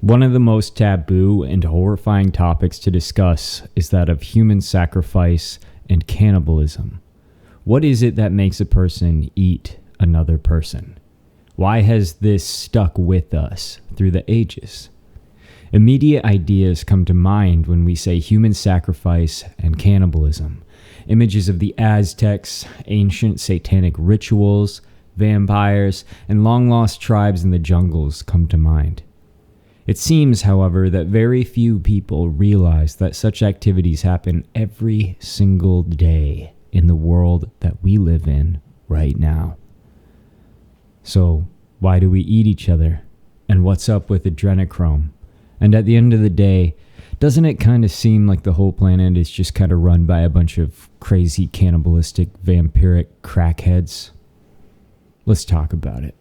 One of the most taboo and horrifying topics to discuss is that of human sacrifice and cannibalism. What is it that makes a person eat another person? Why has this stuck with us through the ages? Immediate ideas come to mind when we say human sacrifice and cannibalism. Images of the Aztecs, ancient satanic rituals, vampires, and long-lost tribes in the jungles come to mind. It seems, however, that very few people realize that such activities happen every single day in the world that we live in right now. So, why do we eat each other? And what's up with adrenochrome? And at the end of the day, doesn't it kind of seem like the whole planet is just kind of run by a bunch of crazy cannibalistic vampiric crackheads? Let's talk about it.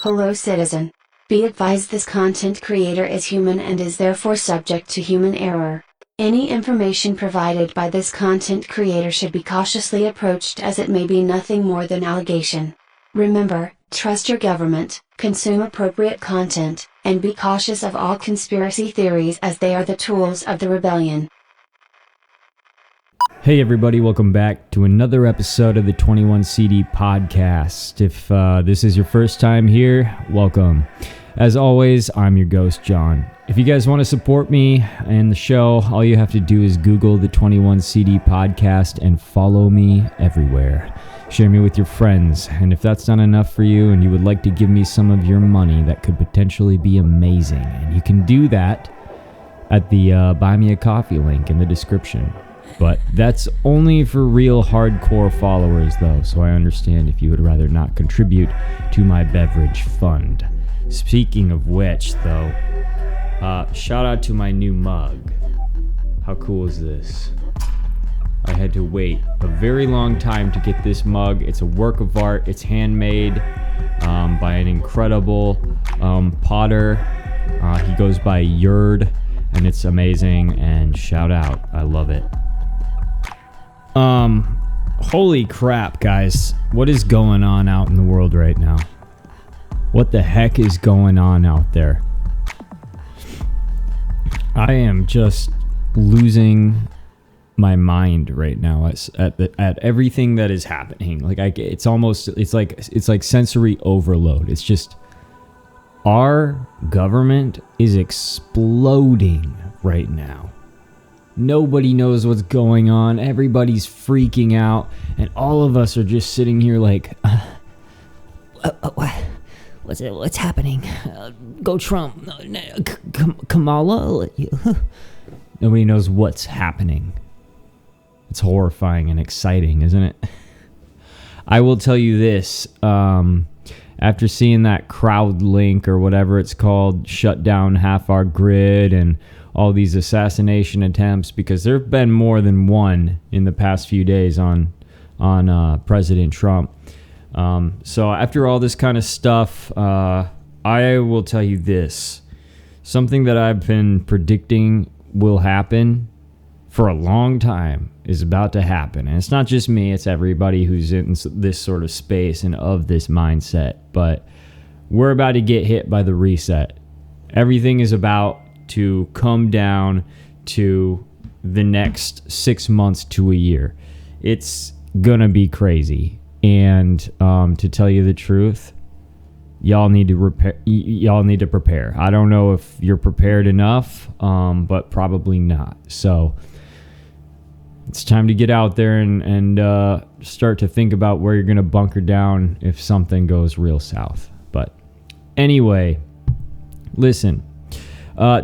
Hello citizen. Be advised this content creator is human and is therefore subject to human error. Any information provided by this content creator should be cautiously approached as it may be nothing more than allegation. Remember, trust your government, consume appropriate content, and be cautious of all conspiracy theories as they are the tools of the rebellion. Hey everybody, welcome back to another episode of the 21CD podcast. If this is your first time here, welcome. As always, I'm your ghost, John. If you guys want to support me and the show, all you have to do is Google the 21CD podcast and follow me everywhere. Share me with your friends, and if that's not enough for you and you would like to give me some of your money, that could potentially be amazing. And you can do that at the Buy Me a Coffee link in the description. But that's only for real hardcore followers though, so I understand if you would rather not contribute to my beverage fund. Speaking of which though, shout out to my new mug. How cool is this? I had to wait a very long time to get this mug. It's a work of art. It's handmade by an incredible potter. He goes by Yerd, and it's amazing, and shout out. I love it. Holy crap, guys. What is going on out in the world right now? What the heck is going on out there? I am just losing my mind right now at everything that is happening. Like it's like sensory overload. It's just our government is exploding right now. Nobody knows what's going on. Everybody's freaking out. And all of us are just sitting here like, what's happening? Go Trump. Kamala. Nobody knows what's happening. It's horrifying and exciting, isn't it? I will tell you this. After seeing that CrowdLink or whatever it's called shut down half our grid and all these assassination attempts, because there have been more than one in the past few days on President Trump. So after all this kind of stuff, I will tell you this. Something that I've been predicting will happen for a long time is about to happen. And it's not just me, it's everybody who's in this sort of space and of this mindset. But we're about to get hit by the reset. Everything is about to come down to the next 6 months to a year. It's gonna be crazy. And to tell you the truth, y'all need to prepare. I don't know if you're prepared enough, but probably not. So it's time to get out there and start to think about where you're going to bunker down if something goes real south. But anyway, listen,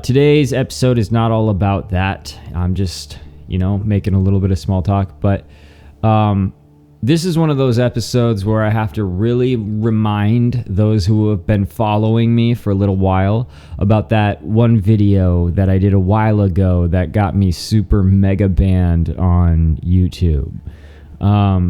today's episode is not all about that. I'm just, making a little bit of small talk, but this is one of those episodes where I have to really remind those who have been following me for a little while about that one video that I did a while ago that got me super mega banned on YouTube.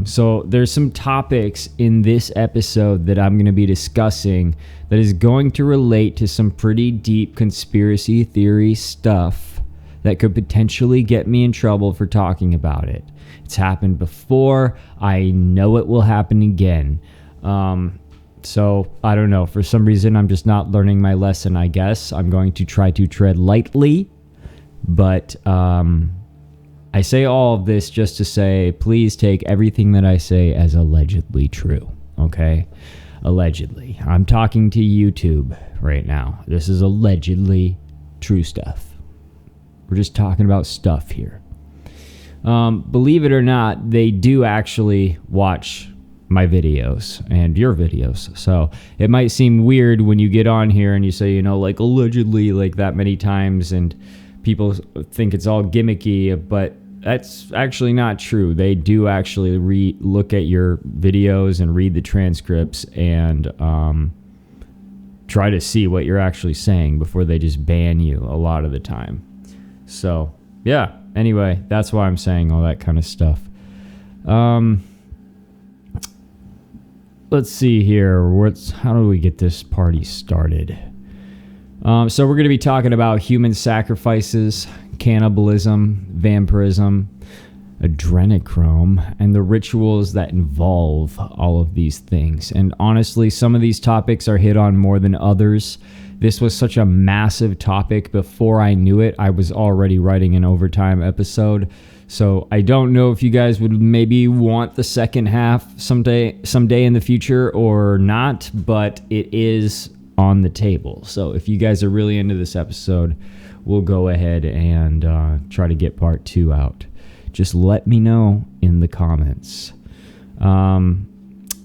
So there's some topics in this episode that I'm going to be discussing that is going to relate to some pretty deep conspiracy theory stuff that could potentially get me in trouble for talking about it. It's happened before. I know it will happen again. So I don't know. For some reason, I'm just not learning my lesson, I guess. I'm going to try to tread lightly. But I say all of this just to say, please take everything that I say as allegedly true. Okay? Allegedly. I'm talking to YouTube right now. This is allegedly true stuff. We're just talking about stuff here. Believe it or not, they do actually watch my videos and your videos. So it might seem weird when you get on here and you say, like allegedly like that many times and people think it's all gimmicky, but that's actually not true. They do actually look at your videos and read the transcripts and try to see what you're actually saying before they just ban you a lot of the time. So, yeah. Anyway, that's why I'm saying all that kind of stuff. Let's see here. How do we get this party started? So we're going to be talking about human sacrifices, cannibalism, vampirism, adrenochrome, and the rituals that involve all of these things. And honestly, some of these topics are hit on more than others. This was such a massive topic. Before I knew it, I was already writing an overtime episode. So I don't know if you guys would maybe want the second half someday in the future or not, but it is on the table. So if you guys are really into this episode, we'll go ahead and try to get part 2 out. Just let me know in the comments.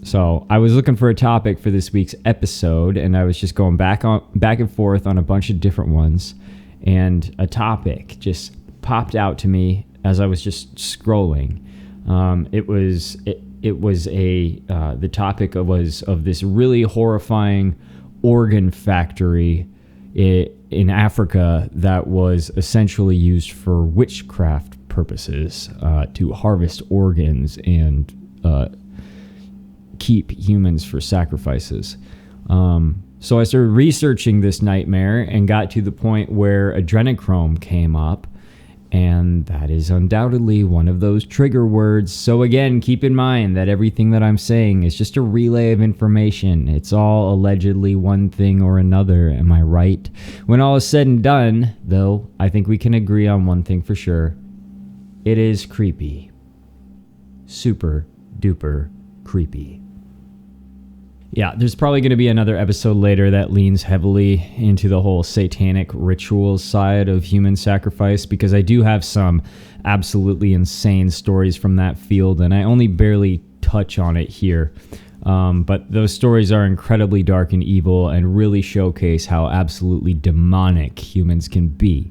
So I was looking for a topic for this week's episode, and I was just going back and forth on a bunch of different ones, and a topic just popped out to me as I was just scrolling. The topic was of this really horrifying organ factory in Africa that was essentially used for witchcraft purposes, to harvest organs and keep humans for sacrifices. So I started researching this nightmare and got to the point where adrenochrome came up, and that is undoubtedly one of those trigger words. So again, keep in mind that everything that I'm saying is just a relay of information. It's all allegedly one thing or another. Am I right? When all is said and done, though, I think we can agree on one thing for sure. It is creepy. Super duper creepy. Yeah, there's probably going to be another episode later that leans heavily into the whole satanic rituals side of human sacrifice, because I do have some absolutely insane stories from that field, and I only barely touch on it here. But those stories are incredibly dark and evil and really showcase how absolutely demonic humans can be.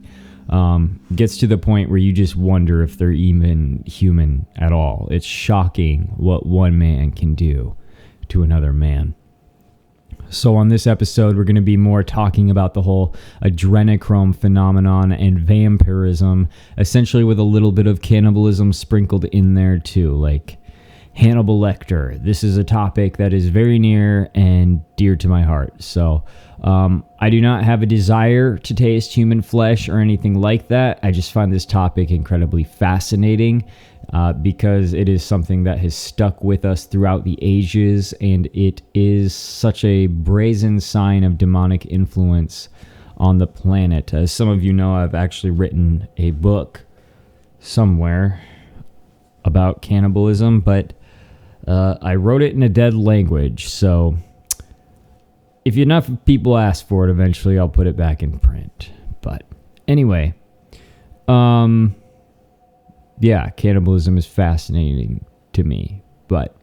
Gets to the point where you just wonder if they're even human at all. It's shocking what one man can do to another man. So on this episode, we're going to be more talking about the whole adrenochrome phenomenon and vampirism, essentially with a little bit of cannibalism sprinkled in there too, like Hannibal Lecter. This is a topic that is very near and dear to my heart. So I do not have a desire to taste human flesh or anything like that. I just find this topic incredibly fascinating because it is something that has stuck with us throughout the ages, and it is such a brazen sign of demonic influence on the planet. As some of you know, I've actually written a book somewhere about cannibalism, but I wrote it in a dead language, so if enough people ask for it, eventually I'll put it back in print. But anyway, yeah, cannibalism is fascinating to me, but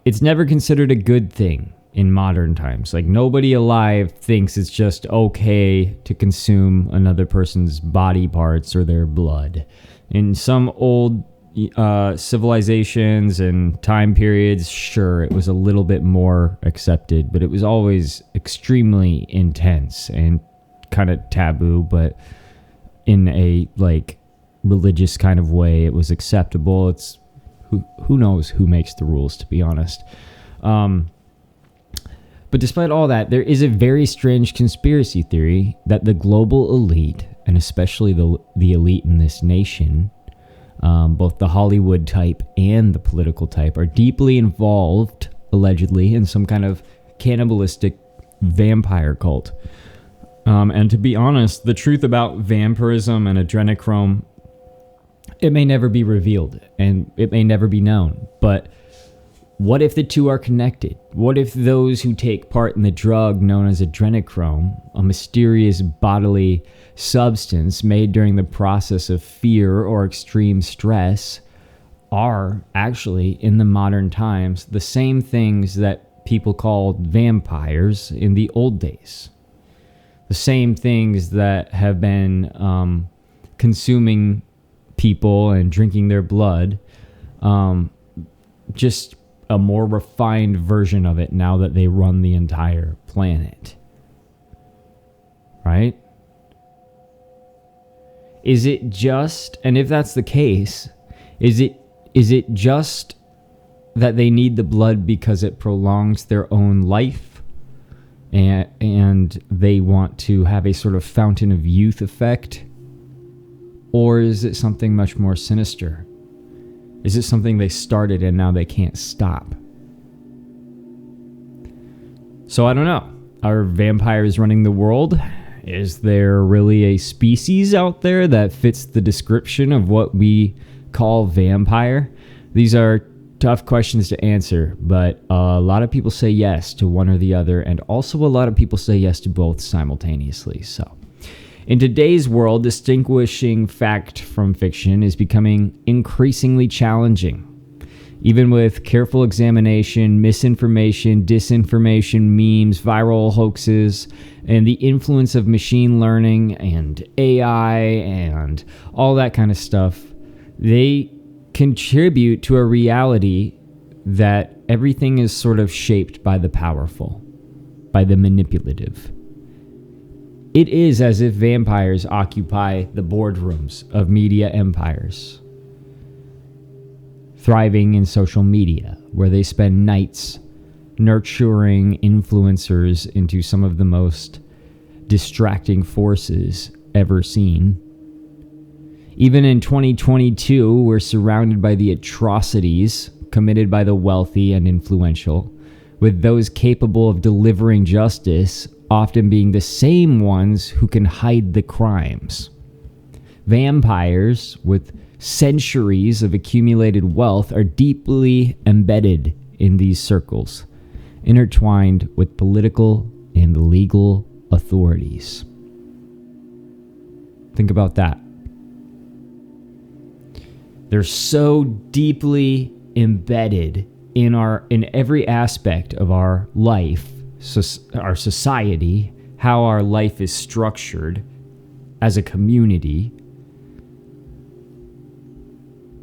it's never considered a good thing in modern times. Like, nobody alive thinks it's just okay to consume another person's body parts or their blood. In some old civilizations and time periods, sure, it was a little bit more accepted, but it was always extremely intense and kind of taboo, but in a like religious kind of way, it was acceptable. It's who knows who makes the rules, to be honest. But despite all that, there is a very strange conspiracy theory that the global elite, and especially the elite in this nation, both the Hollywood type and the political type, are deeply involved, allegedly, in some kind of cannibalistic vampire cult. And to be honest, the truth about vampirism and adrenochrome, it may never be revealed, and it may never be known. But what if the two are connected? What if those who take part in the drug known as adrenochrome, a mysterious bodily substance made during the process of fear or extreme stress, are actually, in the modern times, the same things that people called vampires in the old days? The same things that have been consuming people and drinking their blood, just a more refined version of it now that they run the entire planet. Right? Is it just, and if that's the case, is it just that they need the blood because it prolongs their own life and they want to have a sort of fountain of youth effect? Or is it something much more sinister? Is it something they started and now they can't stop? So I don't know. Are vampires running the world? Is there really a species out there that fits the description of what we call vampire? These are tough questions to answer, but a lot of people say yes to one or the other, and also a lot of people say yes to both simultaneously. So in today's world, distinguishing fact from fiction is becoming increasingly challenging. Even with careful examination, misinformation, disinformation, memes, viral hoaxes, and the influence of machine learning and AI and all that kind of stuff, they contribute to a reality that everything is sort of shaped by the powerful, by the manipulative. It is as if vampires occupy the boardrooms of media empires, thriving in social media, where they spend nights nurturing influencers into some of the most distracting forces ever seen. Even in 2022, we're surrounded by the atrocities committed by the wealthy and influential, with those capable of delivering justice often being the same ones who can hide the crimes. Vampires, with centuries of accumulated wealth, are deeply embedded in these circles, intertwined with political and legal authorities. Think about that. They're so deeply embedded in every aspect of our life, our society, how our life is structured as a community,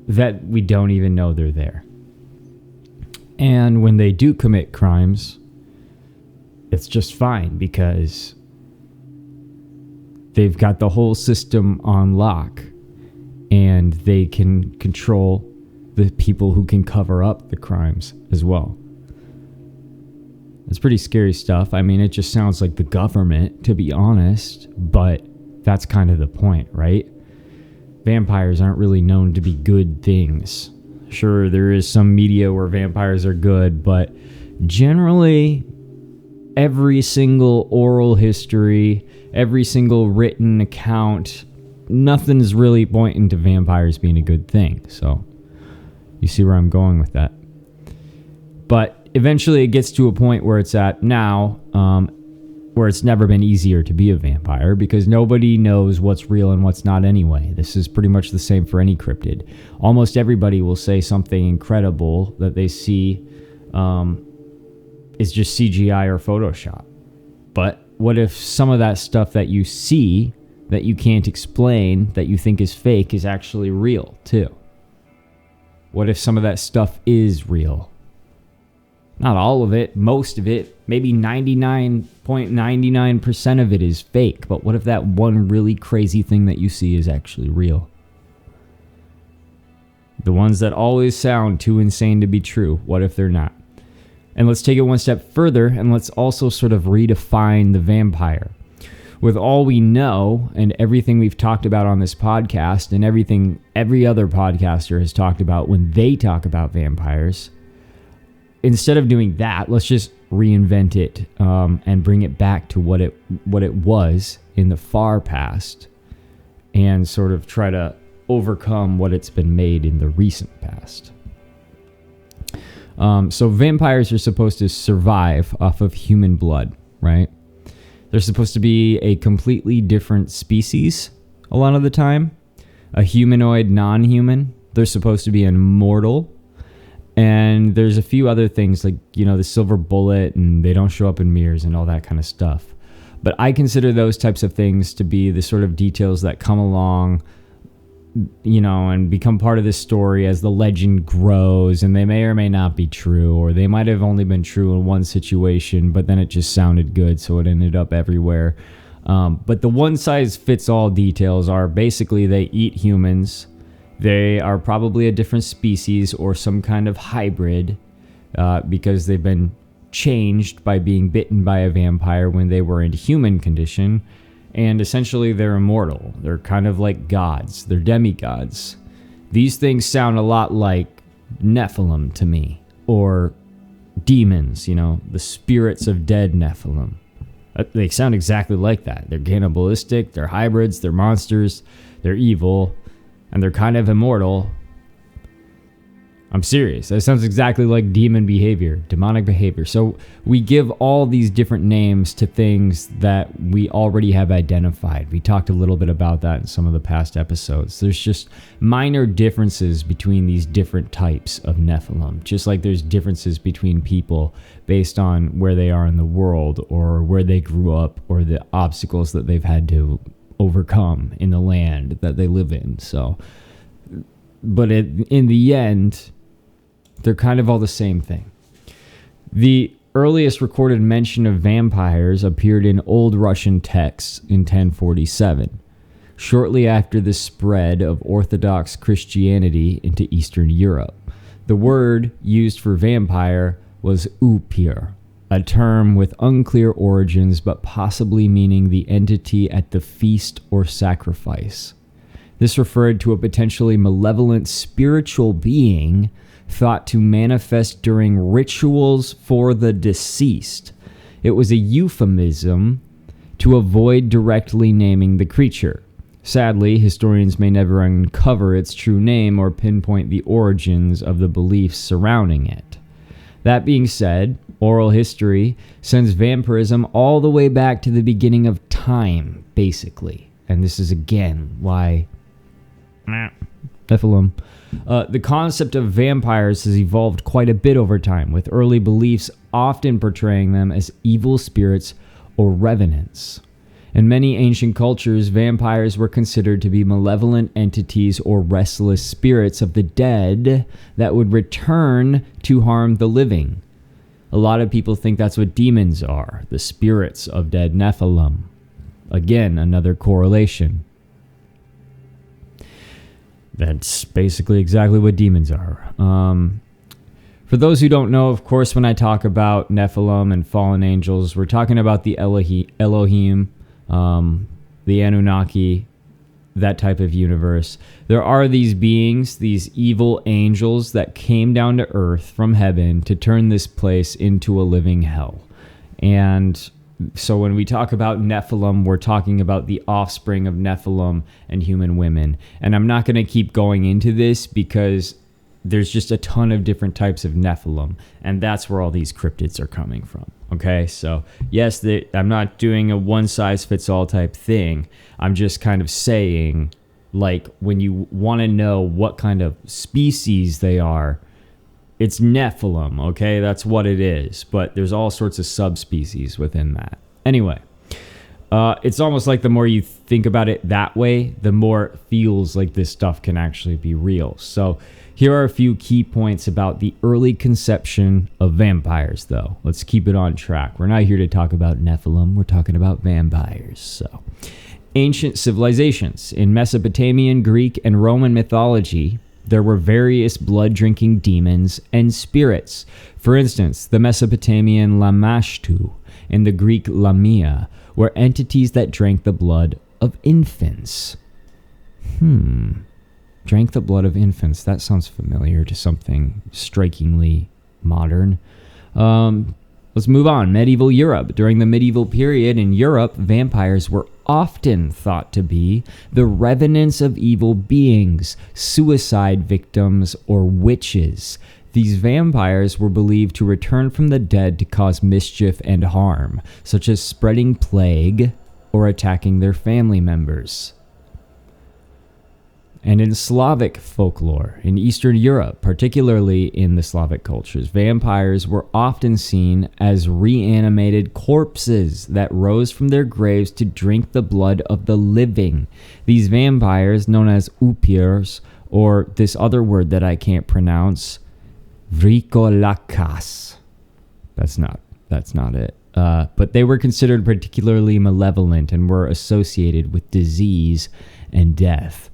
that we don't even know they're there. And when they do commit crimes, it's just fine because they've got the whole system on lock and they can control the people who can cover up the crimes as well. It's pretty scary stuff. I mean, it just sounds like the government, to be honest, but that's kind of the point, right? Vampires aren't really known to be good things. Sure, there is some media where vampires are good, but generally, every single oral history, every single written account nothing's really pointing to vampires being a good thing. So you see where I'm going with that. But eventually it gets to a point where it's at now, where it's never been easier to be a vampire because nobody knows what's real and what's not anyway. This is pretty much the same for any cryptid. Almost everybody will say something incredible that they see is just CGI or Photoshop. But what if some of that stuff that you see, that you can't explain, that you think is fake, is actually real too? What if some of that stuff is real? Not all of it, most of it, maybe 99.99% of it is fake. But what if that one really crazy thing that you see is actually real? The ones that always sound too insane to be true, what if they're not? And let's take it one step further, and let's also sort of redefine the vampire. With all we know and everything we've talked about on this podcast and everything every other podcaster has talked about when they talk about vampires, instead of doing that, let's just reinvent it and bring it back to what it was in the far past and sort of try to overcome what it's been made in the recent past. So vampires are supposed to survive off of human blood, right? They're supposed to be a completely different species a lot of the time. A humanoid non-human. They're supposed to be immortal. And there's a few other things like, the silver bullet, and they don't show up in mirrors and all that kind of stuff. But I consider those types of things to be the sort of details that come along, and become part of this story as the legend grows, and they may or may not be true, or they might have only been true in one situation, but then it just sounded good, so it ended up everywhere. But the one-size-fits-all details are basically they eat humans. They are probably a different species or some kind of hybrid because they've been changed by being bitten by a vampire when they were in human condition. And essentially they're immortal. They're kind of like gods. They're demigods. These things sound a lot like Nephilim to me. Or demons, the spirits of dead Nephilim. They sound exactly like that. They're cannibalistic, they're hybrids, they're monsters, they're evil, and they're kind of immortal. I'm serious. That sounds exactly like demonic behavior. So we give all these different names to things that we already have identified. We talked a little bit about that in some of the past episodes. There's just minor differences between these different types of Nephilim, just like there's differences between people based on where they are in the world or where they grew up or the obstacles that they've had to overcome in the land that they live in. So, but in the end, they're kind of all the same thing. The earliest recorded mention of vampires appeared in Old Russian texts in 1047, shortly after the spread of Orthodox Christianity into Eastern Europe. The word used for vampire was upir, a term with unclear origins but possibly meaning the entity at the feast or sacrifice. This referred to a potentially malevolent spiritual being thought to manifest during rituals for the deceased. It was a euphemism to avoid directly naming the creature. Sadly, historians may never uncover its true name or pinpoint the origins of the beliefs surrounding it. That being said, oral history sends vampirism all the way back to the beginning of time, basically. And this is again why Nephilim. The concept of vampires has evolved quite a bit over time, with early beliefs often portraying them as evil spirits or revenants. In many ancient cultures, vampires were considered to be malevolent entities or restless spirits of the dead that would return to harm the living. A lot of people think that's what demons are, the spirits of dead Nephilim. Again, another correlation. That's basically exactly what demons are. For those who don't know, of course, when I talk about Nephilim and fallen angels, we're talking about the Elohim, the Anunnaki, that type of universe. There are these beings, these evil angels that came down to earth from heaven to turn this place into a living hell. And So when we talk about Nephilim, we're talking about the offspring of Nephilim and human women. And I'm not going to keep going into this because there's just a ton of different types of Nephilim. And that's where all these cryptids are coming from. Okay, so yes, I'm not doing a one-size-fits-all type thing. I'm just kind of saying, like, when you want to know what kind of species they are, it's Nephilim, okay? That's what it is. But there's all sorts of subspecies within that. Anyway, it's almost like the more you think about it that way, the more it feels like this stuff can actually be real. So here are a few key points about the early conception of vampires, though. Let's keep it on track. We're not here to talk about Nephilim. We're talking about vampires. So, ancient civilizations. In Mesopotamian, Greek, and Roman mythology, there were various blood-drinking demons and spirits. For instance, the Mesopotamian Lamashtu and the Greek Lamia were entities that drank the blood of infants. Drank the blood of infants. That sounds familiar to something strikingly modern. Let's move on. Medieval Europe. During the medieval period in Europe, vampires were often thought to be the revenants of evil beings, suicide victims, or witches. These vampires were believed to return from the dead to cause mischief and harm, such as spreading plague or attacking their family members. And in Slavic folklore, in Eastern Europe, particularly in the Slavic cultures, vampires were often seen as reanimated corpses that rose from their graves to drink the blood of the living. These vampires, known as upirs, or this other word that I can't pronounce, vrikolakas. That's not it. But they were considered particularly malevolent and were associated with disease and death.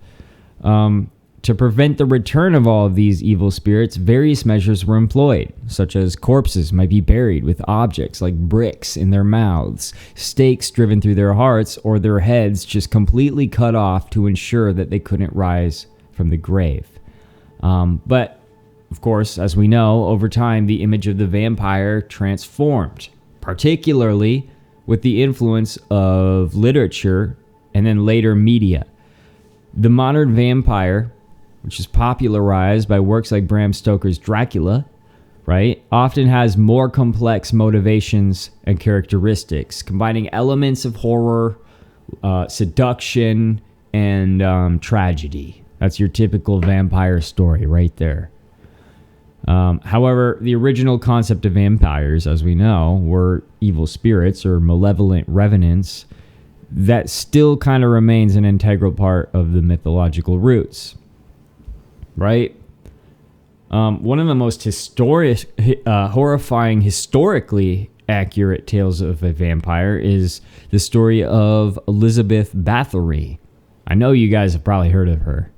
To prevent the return of all of these evil spirits, various measures were employed, such as corpses might be buried with objects like bricks in their mouths, stakes driven through their hearts, or their heads just completely cut off to ensure that they couldn't rise from the grave. But, of course, as we know, over time, the image of the vampire transformed, particularly with the influence of literature and then later media. The modern vampire, which is popularized by works like Bram Stoker's Dracula, right, often has more complex motivations and characteristics, combining elements of horror, seduction, and tragedy. That's your typical vampire story right there. However, the original concept of vampires, as we know, were evil spirits or malevolent revenants that still kind of remains an integral part of the mythological roots, right? One of the most horrifying, historically accurate tales of a vampire is the story of Elizabeth Bathory. I know you guys have probably heard of her.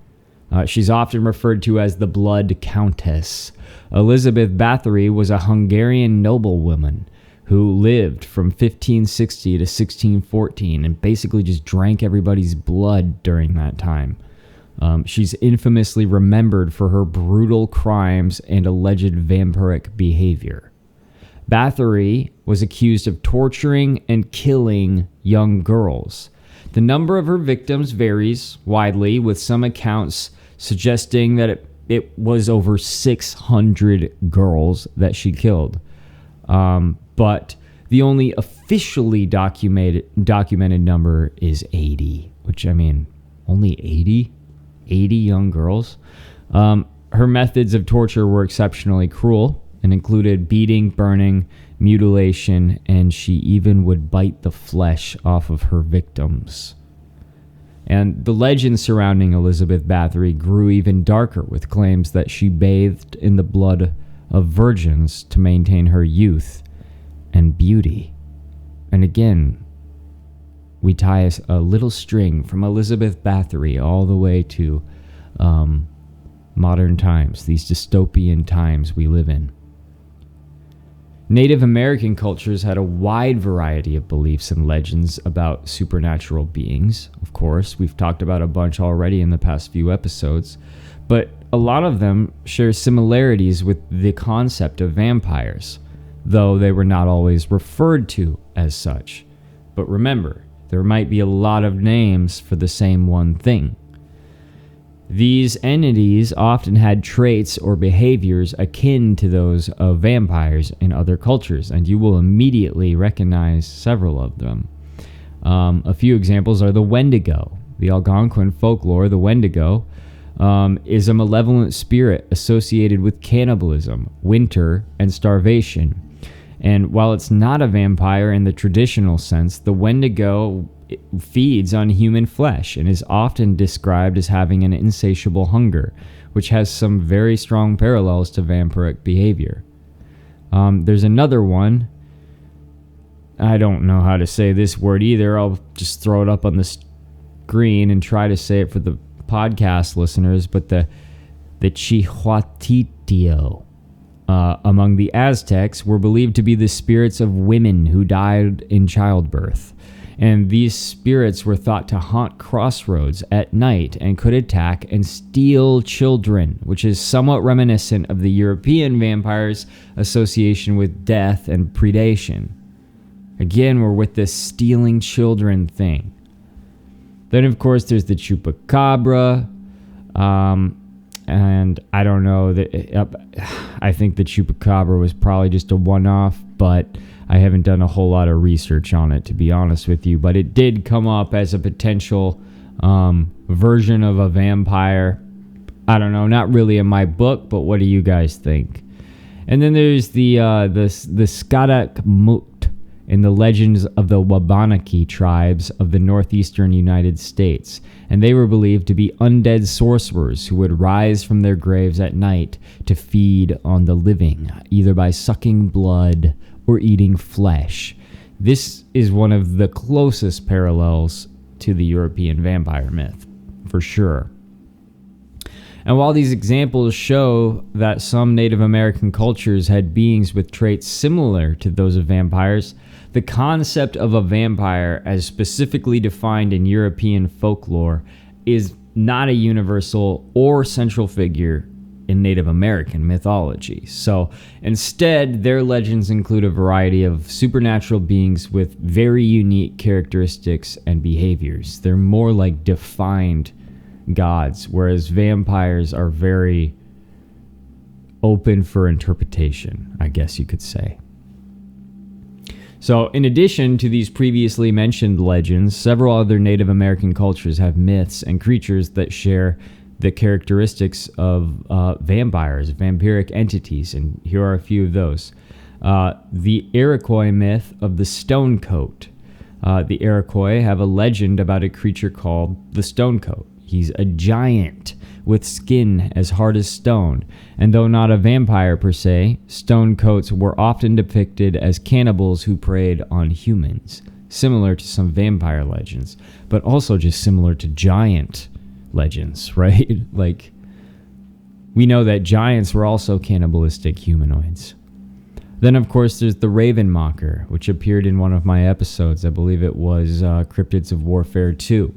She's often referred to as the Blood Countess. Elizabeth Bathory was a Hungarian noblewoman who lived from 1560 to 1614 and basically just drank everybody's blood during that time. She's infamously remembered for her brutal crimes and alleged vampiric behavior. Bathory was accused of torturing and killing young girls. The number of her victims varies widely, with some accounts suggesting that it was over 600 girls that she killed. But the only officially documented number is 80, which, I mean, only 80? 80 young girls? Her methods of torture were exceptionally cruel and included beating, burning, mutilation, and she even would bite the flesh off of her victims. And the legend surrounding Elizabeth Bathory grew even darker, with claims that she bathed in the blood of virgins to maintain her youth and beauty. And again, we tie a little string from Elizabeth Bathory all the way to modern times, these dystopian times we live in. Native American cultures had a wide variety of beliefs and legends about supernatural beings. Of course, we've talked about a bunch already in the past few episodes, but a lot of them share similarities with the concept of vampires. though they were not always referred to as such. But remember, there might be a lot of names for the same one thing. These entities often had traits or behaviors akin to those of vampires in other cultures, and you will immediately recognize several of them. A few examples are the Wendigo. The Algonquin folklore, the Wendigo, is a malevolent spirit associated with cannibalism, winter, and starvation. And while it's not a vampire in the traditional sense, the Wendigo feeds on human flesh and is often described as having an insatiable hunger, which has some very strong parallels to vampiric behavior. There's another one. I don't know how to say this word either. I'll just throw it up on the screen and try to say it for the podcast listeners, but the Chihuatitio among the Aztecs were believed to be the spirits of women who died in childbirth. And these spirits were thought to haunt crossroads at night and could attack and steal children, which is somewhat reminiscent of the European vampires' association with death and predation. Again, we're with this stealing children thing. Then, of course, there's the Chupacabra. And I don't know. I think the Chupacabra was probably just a one-off, but I haven't done a whole lot of research on it, to be honest with you. But it did come up as a potential version of a vampire. I don't know, not really in my book, but what do you guys think? And then there's the Skadak Mut in the legends of the Wabanaki tribes of the northeastern United States, and they were believed to be undead sorcerers who would rise from their graves at night to feed on the living, either by sucking blood or eating flesh. This is one of the closest parallels to the European vampire myth, for sure. And while these examples show that some Native American cultures had beings with traits similar to those of vampires, the concept of a vampire, as specifically defined in European folklore, is not a universal or central figure in Native American mythology. So instead, their legends include a variety of supernatural beings with very unique characteristics and behaviors. They're more like defined gods, whereas vampires are very open for interpretation, I guess you could say. So, in addition to these previously mentioned legends, several other Native American cultures have myths and creatures that share the characteristics of vampires, vampiric entities, and here are a few of those. The Iroquois myth of the Stonecoat. The Iroquois have a legend about a creature called the Stonecoat. He's a giant with skin as hard as stone, and though not a vampire per se, stonecoats were often depicted as cannibals who preyed on humans, similar to some vampire legends, but also just similar to giant legends, right? Like, we know that giants were also cannibalistic humanoids. Then, of course, there's the Raven Mocker, which appeared in one of my episodes. I believe it was Cryptids of Warfare 2.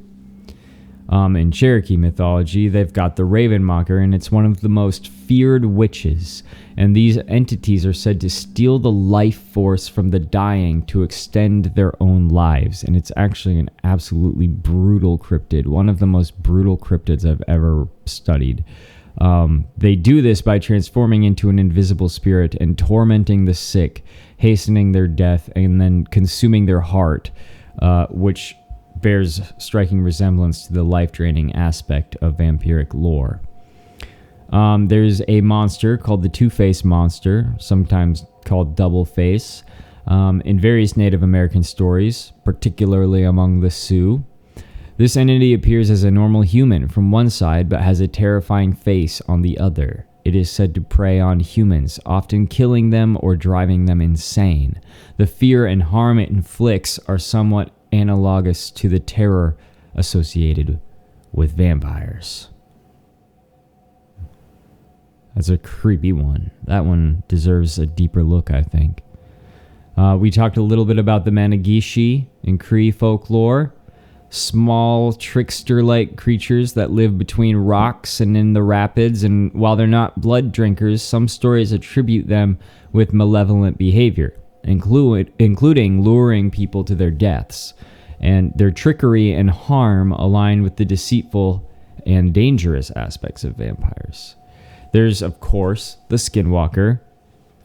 In Cherokee mythology, they've got the Raven Mocker, and it's one of the most feared witches. And these entities are said to steal the life force from the dying to extend their own lives. And it's actually an absolutely brutal cryptid, one of the most brutal cryptids I've ever studied. They do this by transforming into an invisible spirit and tormenting the sick, hastening their death, and then consuming their heart, which bears striking resemblance to the life-draining aspect of vampiric lore. There's a monster called the Two-Face Monster, sometimes called Double Face, in various Native American stories, particularly among the Sioux. This entity appears as a normal human from one side, but has a terrifying face on the other. It is said to prey on humans, often killing them or driving them insane. The fear and harm it inflicts are somewhat analogous to the terror associated with vampires. That's a creepy one. That one deserves a deeper look, I think. We talked a little bit about the Managishi in Cree folklore. small trickster-like creatures that live between rocks and in the rapids, and while they're not blood drinkers, some stories attribute them with malevolent behavior, including luring people to their deaths. And their trickery and harm align with the deceitful and dangerous aspects of vampires. There's, of course, the skinwalker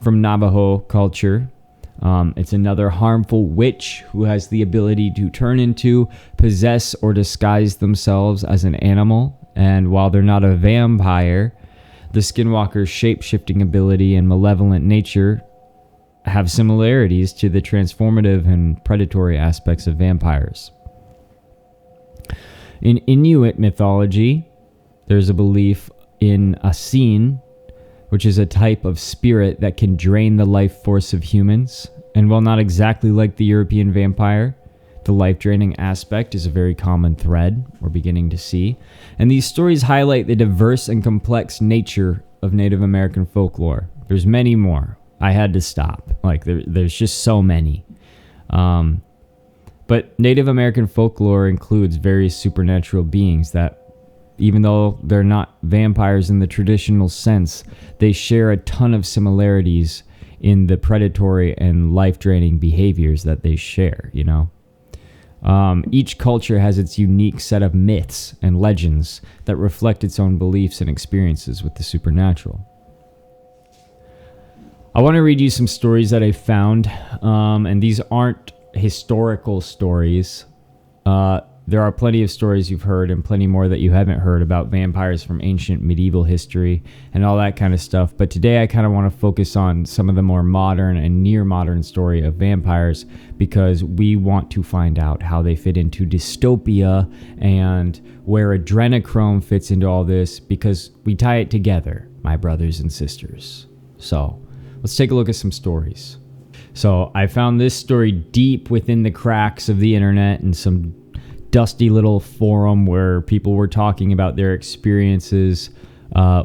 from Navajo culture. It's another harmful witch who has the ability to turn into, possess, or disguise themselves as an animal. And while they're not a vampire, the skinwalker's shape-shifting ability and malevolent nature have similarities to the transformative and predatory aspects of vampires. In Inuit mythology, there's a belief in a scene, which is a type of spirit that can drain the life force of humans. And while not exactly like the European vampire, the life-draining aspect is a very common thread we're beginning to see. And these stories highlight the diverse and complex nature of Native American folklore. There's many more. I had to stop. There's just so many. But Native American folklore includes various supernatural beings that, even though they're not vampires in the traditional sense, they share a ton of similarities in the predatory and life-draining behaviors that they share, Each culture has its unique set of myths and legends that reflect its own beliefs and experiences with the supernatural. I want to read you some stories that I found, and these aren't historical stories. There are plenty of stories you've heard and plenty more that you haven't heard about vampires from ancient medieval history and all that kind of stuff. But today I kind of want to focus on some of the more modern and near modern story of vampires, because we want to find out how they fit into dystopia and where adrenochrome fits into all this, because we tie it together, my brothers and sisters. So let's take a look at some stories. So I found this story deep within the cracks of the internet and some dusty little forum where people were talking about their experiences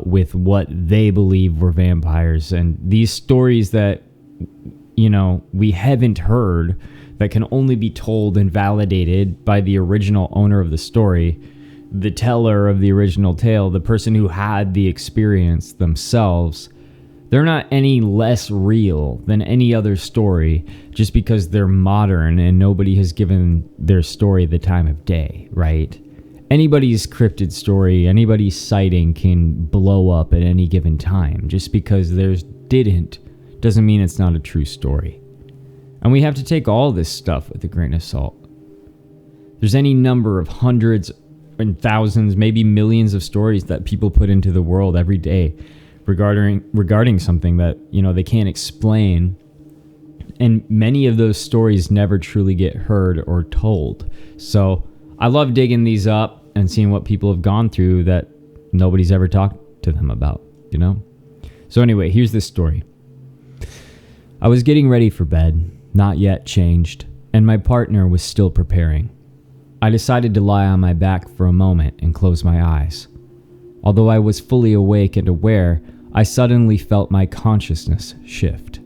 with what they believe were vampires. And these stories that, we haven't heard, that can only be told and validated by the original owner of the story, the teller of the original tale, the person who had the experience themselves. They're not any less real than any other story just because they're modern and nobody has given their story the time of day, right? Anybody's cryptid story, anybody's sighting can blow up at any given time. Just because theirs didn't doesn't mean it's not a true story. And we have to take all this stuff with a grain of salt. There's any number of hundreds and thousands, maybe millions of stories that people put into the world every day regarding something that, they can't explain. And many of those stories never truly get heard or told. So I love digging these up and seeing what people have gone through that nobody's ever talked to them about, So anyway, here's this story. I was getting ready for bed, not yet changed, and my partner was still preparing. I decided to lie on my back for a moment and close my eyes. Although I was fully awake and aware, I suddenly felt my consciousness shift.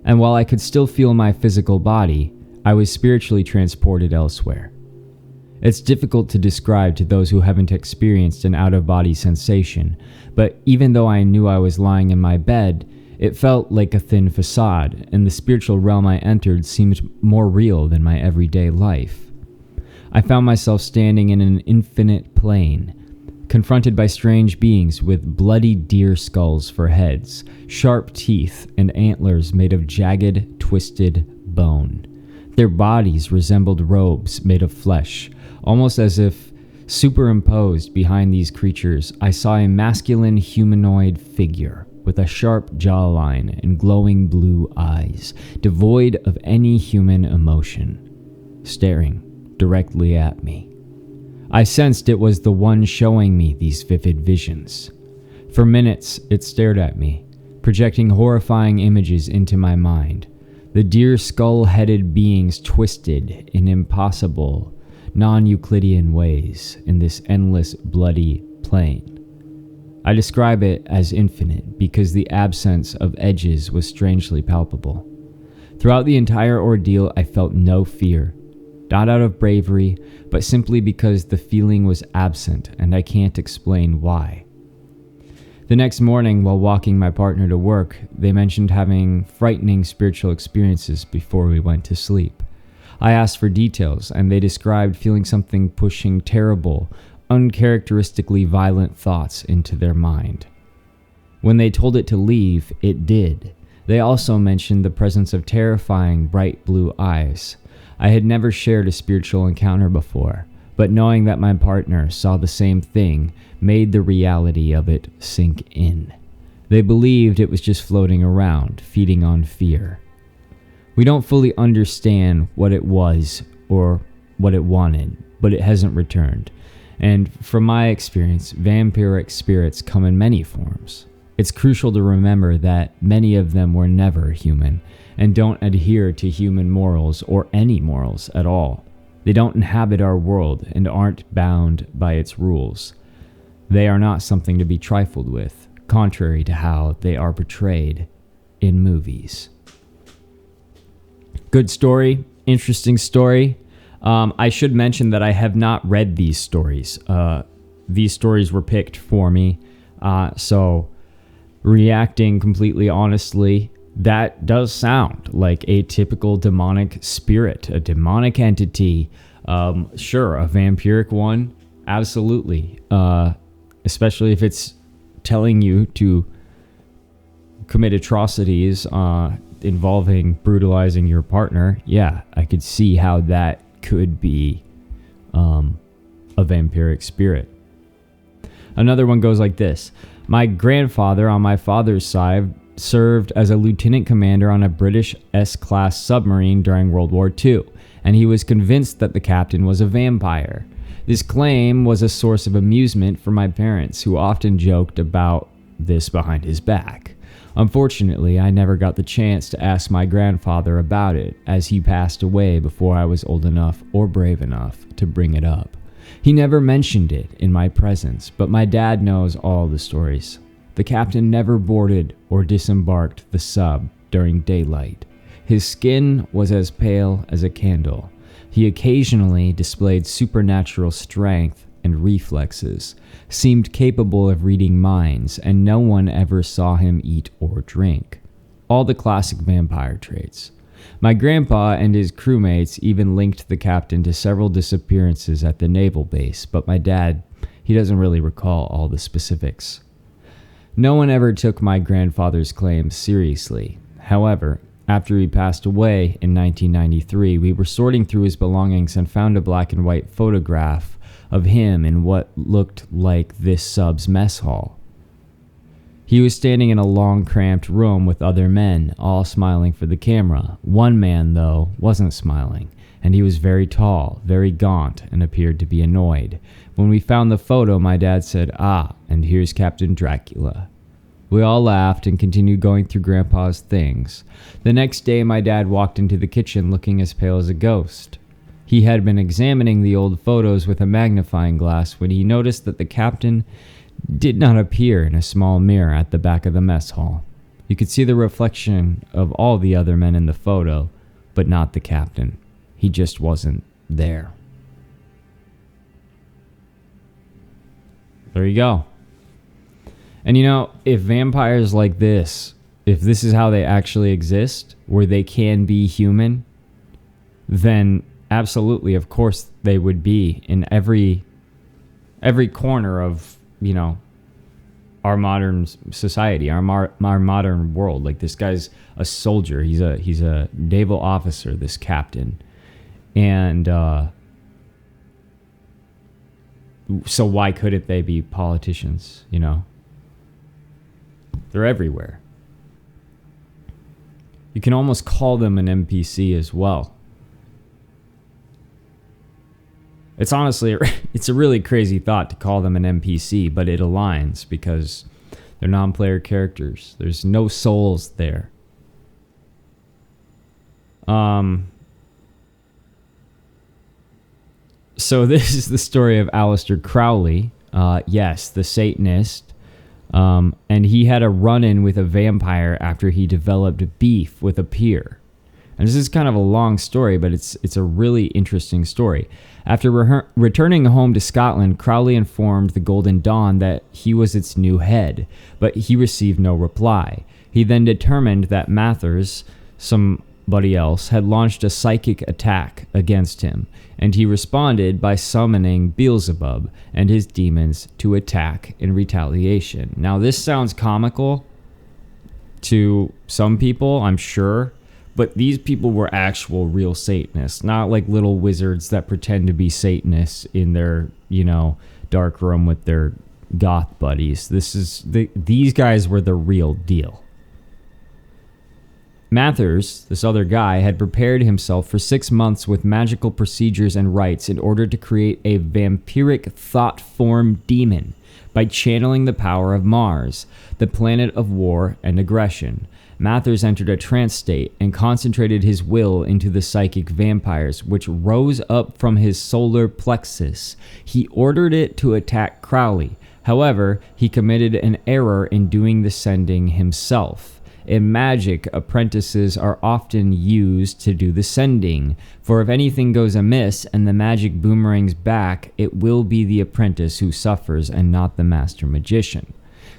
And while I could still feel my physical body, I was spiritually transported elsewhere. It's difficult to describe to those who haven't experienced an out-of-body sensation, but even though I knew I was lying in my bed, it felt like a thin facade, and the spiritual realm I entered seemed more real than my everyday life. I found myself standing in an infinite plane, confronted by strange beings with bloody deer skulls for heads, sharp teeth, and antlers made of jagged, twisted bone. Their bodies resembled robes made of flesh, almost as if superimposed behind these creatures, I saw a masculine humanoid figure with a sharp jawline and glowing blue eyes, devoid of any human emotion, staring directly at me. I sensed it was the one showing me these vivid visions. For minutes, it stared at me, projecting horrifying images into my mind. The deer skull-headed beings twisted in impossible, non-Euclidean ways in this endless, bloody plane. I describe it as infinite because the absence of edges was strangely palpable. Throughout the entire ordeal, I felt no fear. not out of bravery, but simply because the feeling was absent and I can't explain why. The next morning, while walking my partner to work, they mentioned having frightening spiritual experiences before we went to sleep. I asked for details, and they described feeling something pushing terrible, uncharacteristically violent thoughts into their mind. When they told it to leave, it did. They also mentioned the presence of terrifying bright blue eyes. I had never shared a spiritual encounter before, but knowing that my partner saw the same thing made the reality of it sink in. They believed it was just floating around, feeding on fear. We don't fully understand what it was or what it wanted, but it hasn't returned. And from my experience, vampiric spirits come in many forms. It's crucial to remember that many of them were never human and don't adhere to human morals or any morals at all. They don't inhabit our world and aren't bound by its rules. They are not something to be trifled with, contrary to how they are portrayed in movies. Good story, interesting story. I should mention that I have not read these stories. These stories were picked for me, so reacting completely honestly, that does sound like a typical demonic spirit, a demonic entity. Sure, a vampiric one, absolutely. Especially if it's telling you to commit atrocities involving brutalizing your partner. Yeah, I could see how that could be a vampiric spirit. Another one goes like this. My grandfather on my father's side served as a lieutenant commander on a British S-class submarine during World War II, and he was convinced that the captain was a vampire. This claim was a source of amusement for my parents, who often joked about this behind his back. Unfortunately, I never got the chance to ask my grandfather about it, as he passed away before I was old enough or brave enough to bring it up. He never mentioned it in my presence, but my dad knows all the stories. The captain never boarded or disembarked the sub during daylight. His skin was as pale as a candle. He occasionally displayed supernatural strength and reflexes, seemed capable of reading minds, and no one ever saw him eat or drink. All the classic vampire traits. My grandpa and his crewmates even linked the captain to several disappearances at the naval base, but my dad, he doesn't really recall all the specifics. No one ever took my grandfather's claims seriously. However, after he passed away in 1993, we were sorting through his belongings and found a black and white photograph of him in what looked like this sub's mess hall. He was standing in a long, cramped room with other men, all smiling for the camera. One man, though, wasn't smiling, and he was very tall, very gaunt, and appeared to be annoyed. When we found the photo, my dad said, "Ah, and here's Captain Dracula." We all laughed and continued going through Grandpa's things. The next day, my dad walked into the kitchen looking as pale as a ghost. He had been examining the old photos with a magnifying glass when he noticed that the captain did not appear in a small mirror at the back of the mess hall. You could see the reflection of all the other men in the photo, but not the captain. He just wasn't there. There you go. And you know, if vampires like this, if this is how they actually exist, where they can be human, then absolutely, of course, they would be in every corner of, you know, our modern society, our modern world. Like, this guy's a soldier. He's a naval officer, this captain. And so why couldn't they be politicians, you know? They're everywhere. You can almost call them an NPC as well. It's honestly, it's a really crazy thought to call them an NPC, but it aligns because they're non-player characters. There's no souls there. So this is the story of Aleister Crowley. Yes, the Satanist. And he had a run-in with a vampire after he developed beef with a peer. And this is kind of a long story, but it's a really interesting story. After returning home to Scotland, Crowley informed the Golden Dawn that he was its new head, but he received no reply. He then determined that Mathers, somebody else, had launched a psychic attack against him, and he responded by summoning Beelzebub and his demons to attack in retaliation. Now, this sounds comical to some people, I'm sure, but these people were actual real Satanists, not like little wizards that pretend to be Satanists in their, dark room with their goth buddies. These guys were the real deal. Mathers, this other guy, had prepared himself for 6 months with magical procedures and rites in order to create a vampiric thought form demon by channeling the power of Mars, the planet of war and aggression. Mathers entered a trance state and concentrated his will into the psychic vampires, which rose up from his solar plexus. He ordered it to attack Crowley. However, he committed an error in doing the sending himself. In magic, apprentices are often used to do the sending, for if anything goes amiss and the magic boomerangs back, it will be the apprentice who suffers and not the master magician.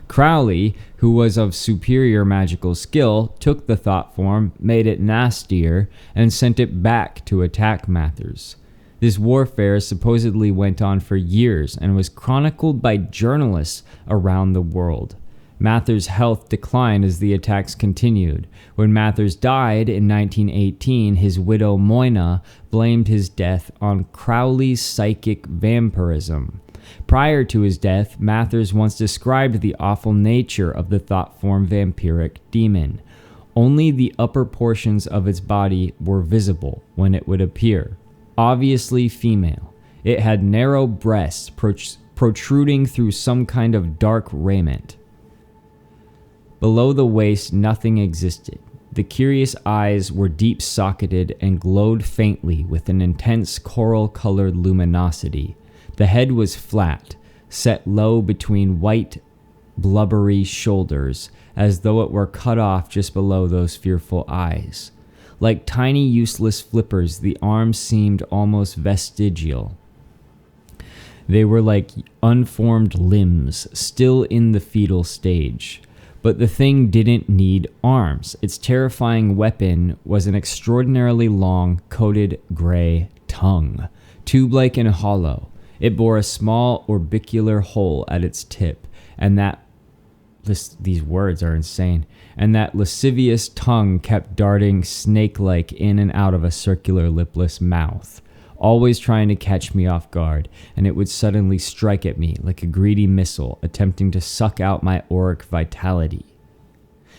Crowley, who was of superior magical skill, took the thought form, made it nastier, and sent it back to attack Mathers. This warfare supposedly went on for years and was chronicled by journalists around the world. Mathers' health declined as the attacks continued. When Mathers died in 1918, his widow Moina blamed his death on Crowley's psychic vampirism. Prior to his death, Mathers once described the awful nature of the thought-form vampiric demon. Only the upper portions of its body were visible when it would appear. Obviously female. It had narrow breasts protruding through some kind of dark raiment. Below the waist, nothing existed. The curious eyes were deep-socketed and glowed faintly with an intense coral-colored luminosity. The head was flat, set low between white, blubbery shoulders, as though it were cut off just below those fearful eyes. Like tiny, useless flippers, the arms seemed almost vestigial. They were like unformed limbs, still in the fetal stage. But the thing didn't need arms. Its terrifying weapon was an extraordinarily long, coated gray tongue, tube-like and hollow. It bore a small orbicular hole at its tip, and these words are insane, and that lascivious tongue kept darting snake-like in and out of a circular lipless mouth, always trying to catch me off guard, and it would suddenly strike at me like a greedy missile, attempting to suck out my auric vitality.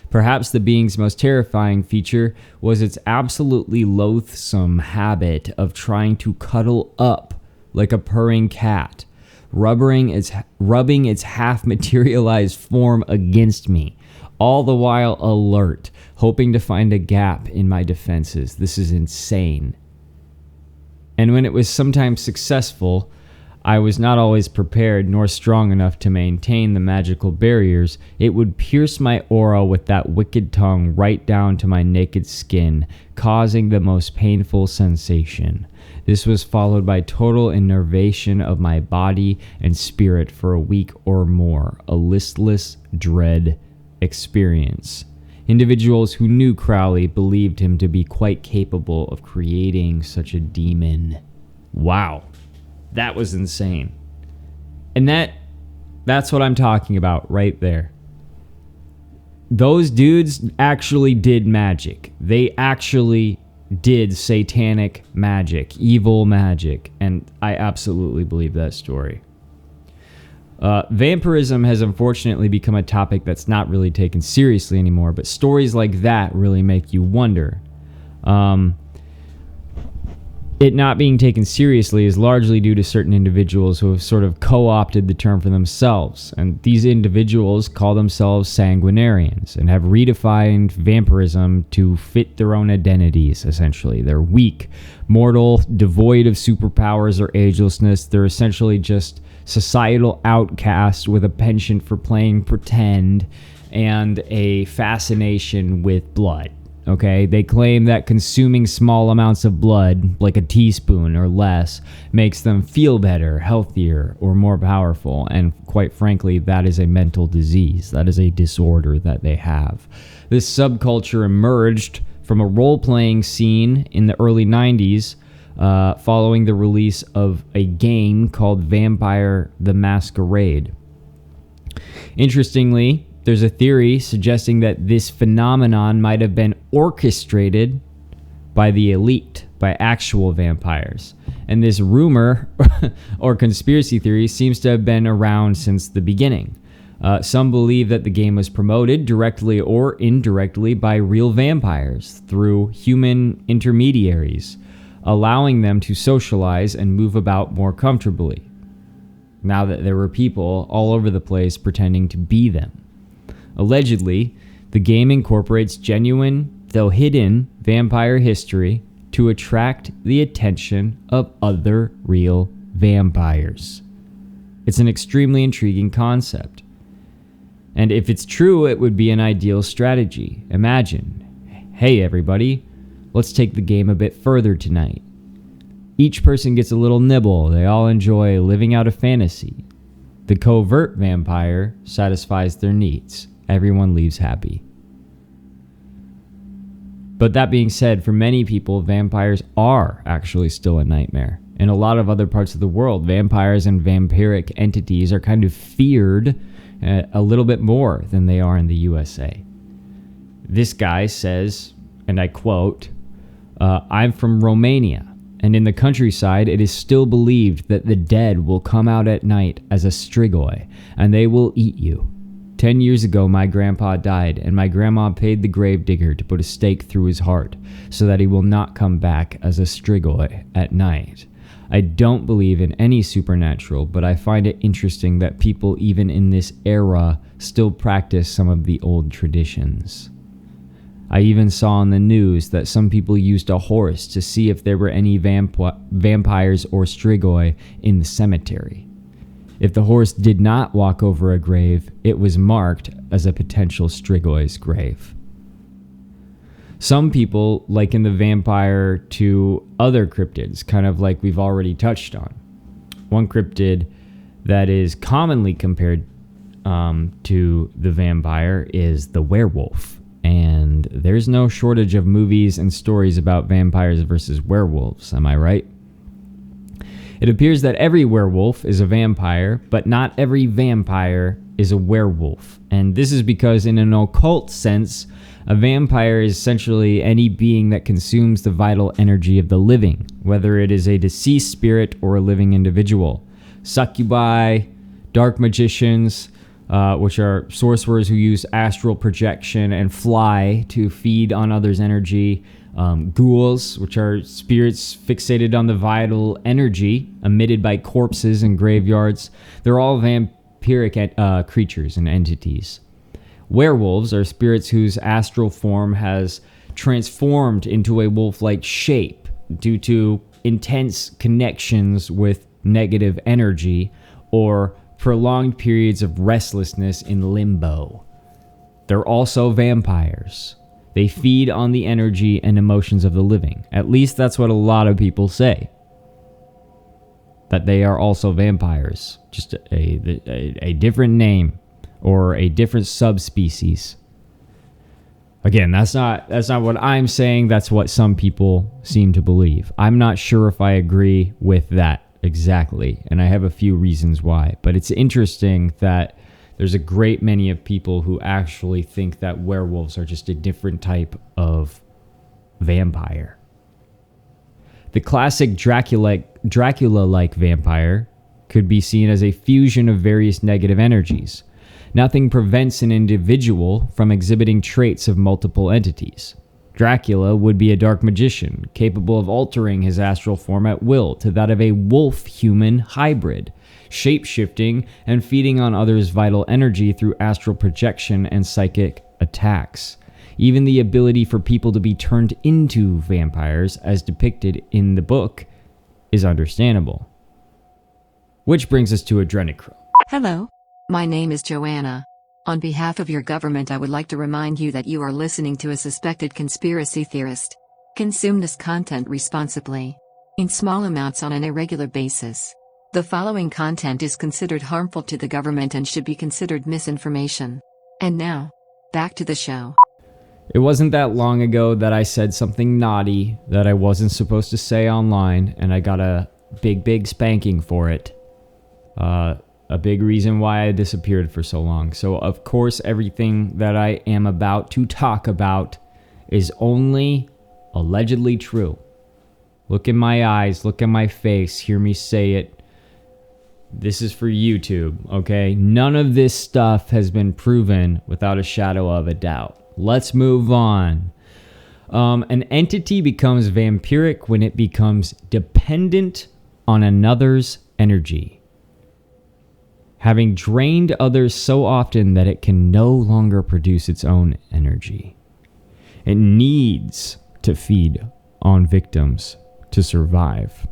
Perhaps the being's most terrifying feature was its absolutely loathsome habit of trying to cuddle up like a purring cat, rubbing its half-materialized form against me, all the while alert, hoping to find a gap in my defenses. This is insane. And when it was sometimes successful, I was not always prepared nor strong enough to maintain the magical barriers. It would pierce my aura with that wicked tongue right down to my naked skin, causing the most painful sensation. This was followed by total innervation of my body and spirit for a week or more, a listless dread experience. Individuals who knew Crowley believed him to be quite capable of creating such a demon. Wow, that was insane. And that's what I'm talking about right there. Those dudes actually did magic. They actually did satanic magic, evil magic, and I absolutely believe that story. Vampirism has unfortunately become a topic that's not really taken seriously anymore, but stories like that really make you wonder. It not being taken seriously is largely due to certain individuals who have sort of co-opted the term for themselves, and these individuals call themselves sanguinarians and have redefined vampirism to fit their own identities, essentially. They're weak, mortal, devoid of superpowers or agelessness. They're essentially just societal outcasts with a penchant for playing pretend and a fascination with blood. Okay, they claim that consuming small amounts of blood, like a teaspoon or less, makes them feel better, healthier, or more powerful. And quite frankly, that is a mental disease. That is a disorder that they have. This subculture emerged from a role-playing scene in the early 90s following the release of a game called Vampire the Masquerade. Interestingly, there's a theory suggesting that this phenomenon might have been orchestrated by the elite, by actual vampires. And this rumor or conspiracy theory seems to have been around since the beginning. Some believe that the game was promoted directly or indirectly by real vampires through human intermediaries, allowing them to socialize and move about more comfortably, now that there were people all over the place pretending to be them. Allegedly, the game incorporates genuine, though hidden, vampire history to attract the attention of other real vampires. It's an extremely intriguing concept. And if it's true, it would be an ideal strategy. Imagine, hey everybody, let's take the game a bit further tonight. Each person gets a little nibble. They all enjoy living out a fantasy. The covert vampire satisfies their needs. Everyone leaves happy. But that being said, for many people, vampires are actually still a nightmare. In a lot of other parts of the world, vampires and vampiric entities are kind of feared a little bit more than they are in the USA. This guy says, and I quote, I'm from Romania, and in the countryside it is still believed that the dead will come out at night as a strigoi, and they will eat you. 10 years ago, my grandpa died, and my grandma paid the gravedigger to put a stake through his heart so that he will not come back as a strigoi at night. I don't believe in any supernatural, but I find it interesting that people even in this era still practice some of the old traditions. I even saw on the news that some people used a horse to see if there were any vampires or strigoi in the cemetery. If the horse did not walk over a grave, it was marked as a potential strigoi's grave. Some people liken the vampire to other cryptids, kind of like we've already touched on. One cryptid that is commonly compared to the vampire is the werewolf. And there's no shortage of movies and stories about vampires versus werewolves, am I right? It appears that every werewolf is a vampire, but not every vampire is a werewolf. And this is because in an occult sense, a vampire is essentially any being that consumes the vital energy of the living, whether it is a deceased spirit or a living individual. Succubi, dark magicians, which are sorcerers who use astral projection and fly to feed on others' energy. Ghouls, which are spirits fixated on the vital energy emitted by corpses in graveyards. They're all vampiric creatures and entities. Werewolves are spirits whose astral form has transformed into a wolf-like shape due to intense connections with negative energy or prolonged periods of restlessness in limbo. They're also vampires. They feed on the energy and emotions of the living. At least that's what a lot of people say. That they are also vampires. Just a different name or a different subspecies. Again, that's not what I'm saying. That's what some people seem to believe. I'm not sure if I agree with that exactly, and I have a few reasons why. But it's interesting that there's a great many of people who actually think that werewolves are just a different type of vampire. The classic Dracula-like vampire could be seen as a fusion of various negative energies. Nothing prevents an individual from exhibiting traits of multiple entities. Dracula would be a dark magician, capable of altering his astral form at will to that of a wolf-human hybrid, shape-shifting and feeding on others' vital energy through astral projection and psychic attacks. Even the ability for people to be turned into vampires, as depicted in the book, is understandable. Which brings us to adrenochrome. Hello. My name is Joanna. On behalf of your government, I would like to remind you that you are listening to a suspected conspiracy theorist. Consume this content responsibly. In small amounts on an irregular basis. The following content is considered harmful to the government and should be considered misinformation. And now, back to the show. It wasn't that long ago that I said something naughty that I wasn't supposed to say online, and I got a big spanking for it. A big reason why I disappeared for so long. So, of course, everything that I am about to talk about is only allegedly true. Look in my eyes, look at my face, hear me say it. This is for YouTube, okay? None of this stuff has been proven without a shadow of a doubt. Let's move on. An entity becomes vampiric when it becomes dependent on another's energy, having drained others so often that it can no longer produce its own energy. It needs to feed on victims to survive.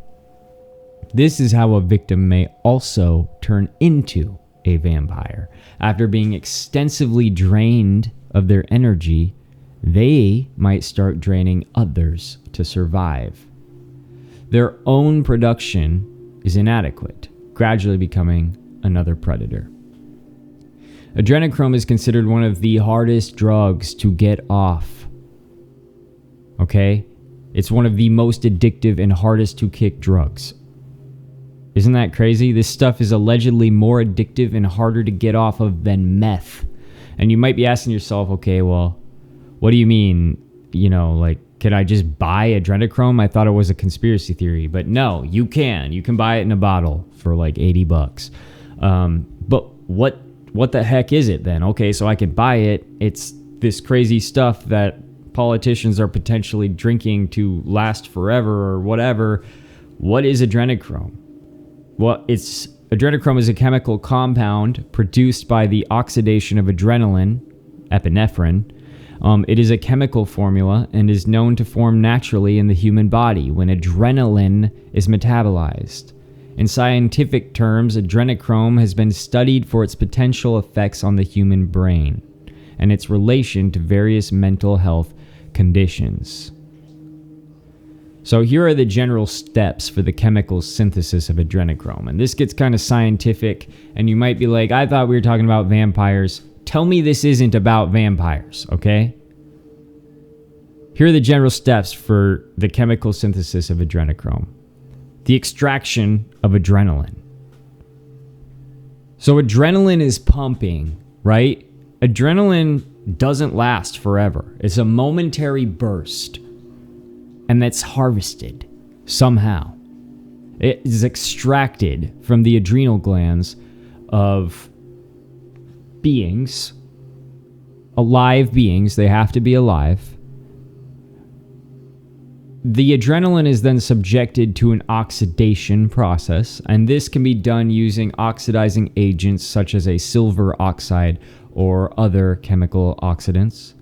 This is how a victim may also turn into a vampire. After being extensively drained of their energy, they might start draining others to survive. Their own production is inadequate, gradually becoming another predator. Adrenochrome is considered one of the hardest drugs to get off. Okay? It's one of the most addictive and hardest to kick drugs. Isn't that crazy? This stuff is allegedly more addictive and harder to get off of than meth. And you might be asking yourself, okay, well, what do you mean? Can I just buy adrenochrome? I thought it was a conspiracy theory. But no, you can. You can buy it in a bottle for like $80. But what the heck is it then? Okay, so I can buy it. It's this crazy stuff that politicians are potentially drinking to last forever or whatever. What is adrenochrome? Well, adrenochrome is a chemical compound produced by the oxidation of adrenaline, epinephrine. It is a chemical formula and is known to form naturally in the human body when adrenaline is metabolized. In scientific terms, adrenochrome has been studied for its potential effects on the human brain and its relation to various mental health conditions. So here are the general steps for the chemical synthesis of adrenochrome. And this gets kind of scientific, and you might be like, I thought we were talking about vampires. Tell me this isn't about vampires, okay? Here are the general steps for the chemical synthesis of adrenochrome. The extraction of adrenaline. So adrenaline is pumping, right? Adrenaline doesn't last forever. It's a momentary burst. And that's harvested somehow. It is extracted from the adrenal glands of beings, alive beings. They have to be alive. The adrenaline is then subjected to an oxidation process, and this can be done using oxidizing agents such as a silver oxide or other chemical oxidants.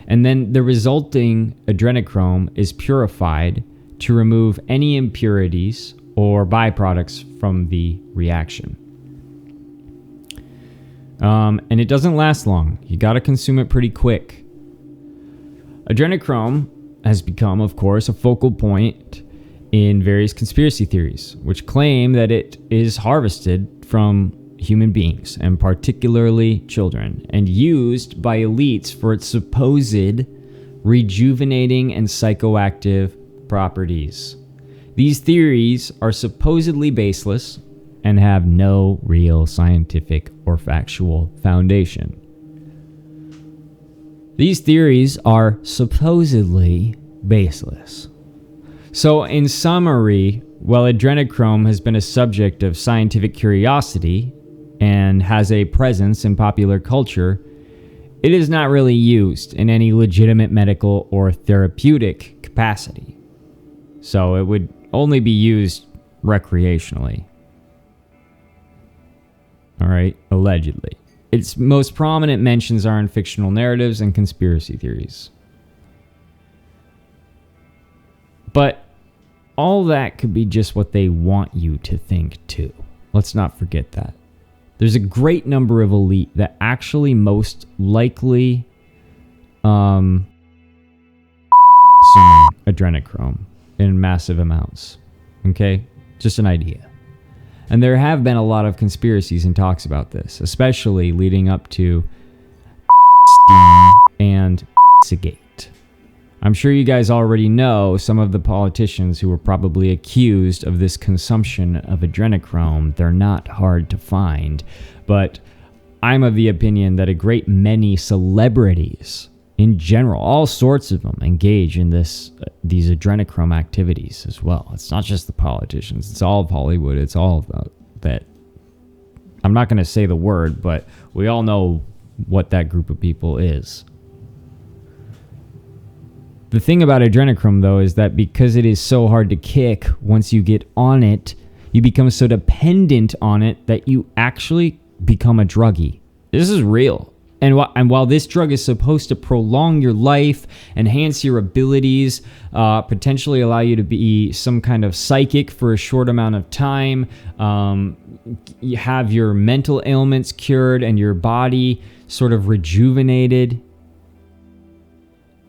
And then the resulting adrenochrome is purified to remove any impurities or byproducts from the reaction. And it doesn't last long. You got to consume it pretty quick. Adrenochrome has become, of course, a focal point in various conspiracy theories, which claim that it is harvested from human beings, and particularly children, and used by elites for its supposed rejuvenating and psychoactive properties. These theories are supposedly baseless and have no real scientific or factual foundation. These theories are supposedly baseless. So, in summary, while adrenochrome has been a subject of scientific curiosity and has a presence in popular culture, it is not really used in any legitimate medical or therapeutic capacity. So it would only be used recreationally. Alright, allegedly. Its most prominent mentions are in fictional narratives and conspiracy theories. But all that could be just what they want you to think too. Let's not forget that. There's a great number of elite that actually most likely consuming adrenochrome in massive amounts. Okay? Just an idea. And there have been a lot of conspiracies and talks about this, especially leading up to and Gate. I'm sure you guys already know some of the politicians who were probably accused of this consumption of adrenochrome. They're not hard to find, but I'm of the opinion that a great many celebrities in general, all sorts of them, engage in these adrenochrome activities as well. It's not just the politicians. It's all of Hollywood. It's all of that. I'm not going to say the word, but we all know what that group of people is. The thing about adrenochrome, though, is that because it is so hard to kick once you get on it, you become so dependent on it that you actually become a druggie. This is real. And while this drug is supposed to prolong your life, enhance your abilities, potentially allow you to be some kind of psychic for a short amount of time, you have your mental ailments cured and your body sort of rejuvenated,